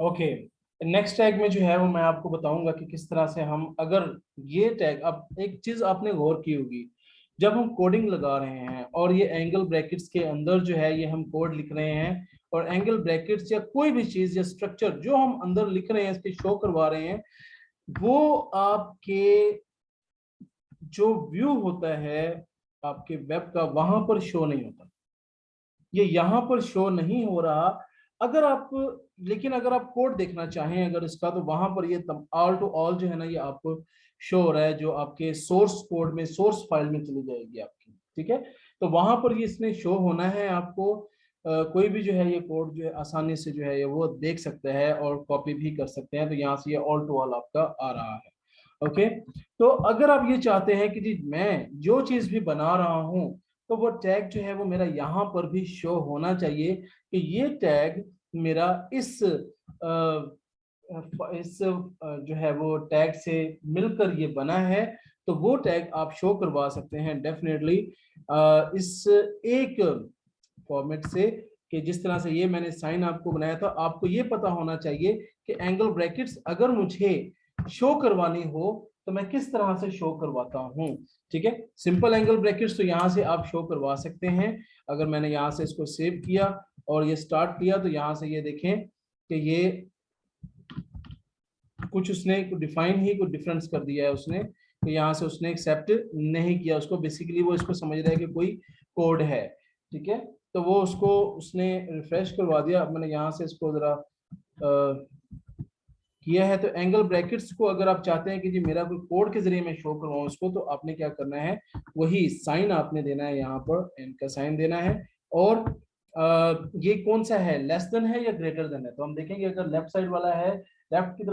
Okay, next tag में जो है वो मैं आपको बताऊंगा कि किस तरह से हम अगर ये टैग, अब एक चीज आपने गौर की होगी, जब हम कोडिंग लगा रहे हैं और ये एंगल ब्रैकेट्स के अंदर जो है ये हम कोड लिख रहे हैं, और एंगल ब्रैकेट्स या कोई भी चीज या स्ट्रक्चर जो हम अंदर लिख रहे हैं इसके शो करवा रहे हैं, वो आपके जो व्यू होता है आपके वेब का वहां पर शो नहीं होता, ये यहाँ पर शो नहीं हो रहा। अगर आप, लेकिन अगर आप कोड देखना चाहें अगर इसका, तो वहां पर ये ऑल टू ऑल जो है ना ये आपको शो हो रहा है, जो आपके सोर्स कोड में, सोर्स फाइल में चली जाएगी आपकी। ठीक है, तो वहां पर ये इसने शो होना है आपको। कोई भी जो है ये कोड जो है आसानी से जो है ये वो देख सकता है और कॉपी भी कर सकते हैं, तो यहाँ से ये ऑल टू ऑल आपका आ रहा है। ओके, तो अगर आप ये चाहते हैं कि जी मैं जो चीज भी बना रहा हूं, तो वो टैग जो है वो मेरा यहाँ पर भी शो होना चाहिए कि ये टैग मेरा इस जो है वो टैग से मिलकर ये बना है, तो वो टैग आप शो करवा सकते हैं डेफिनेटली इस एक फॉर्मेट से, कि जिस तरह से ये मैंने साइन आपको बनाया था। आपको ये पता होना चाहिए कि एंगल ब्रैकेट्स अगर मुझे शो करवानी हो तो मैं किस तरह से शो करवाता हूं। ठीक है, सिंपल एंगल ब्रैकेट्स तो यहां से आप शो करवा सकते हैं। अगर मैंने यहां से इसको सेव किया और ये स्टार्ट किया, तो यहां से ये देखें कि ये कुछ उसने डिफाइन ही कुछ डिफरेंस कर दिया है उसने, तो यहाँ से उसने एक्सेप्ट नहीं किया उसको। बेसिकली वो इसको समझ रहा है कि कोई कोड है। ठीक है, तो वो उसको उसने रिफ्रेश करवा दिया। अब मैंने यहाँ से इसको जरा किया है, तो एंगल ब्रैकेट्स को अगर आप चाहते हैं कि जी मेरा कोई कोड के जरिए मैं शो करवाऊं उसको, तो आपने क्या करना है, वही साइन आपने देना है, यहाँ पर एन का साइन देना है। और ये कौन सा है, लेस देन है या ग्रेटर देन है, तो हम देखेंगे अगर लेफ्ट साइड वाला है, लेफ्ट की तरफ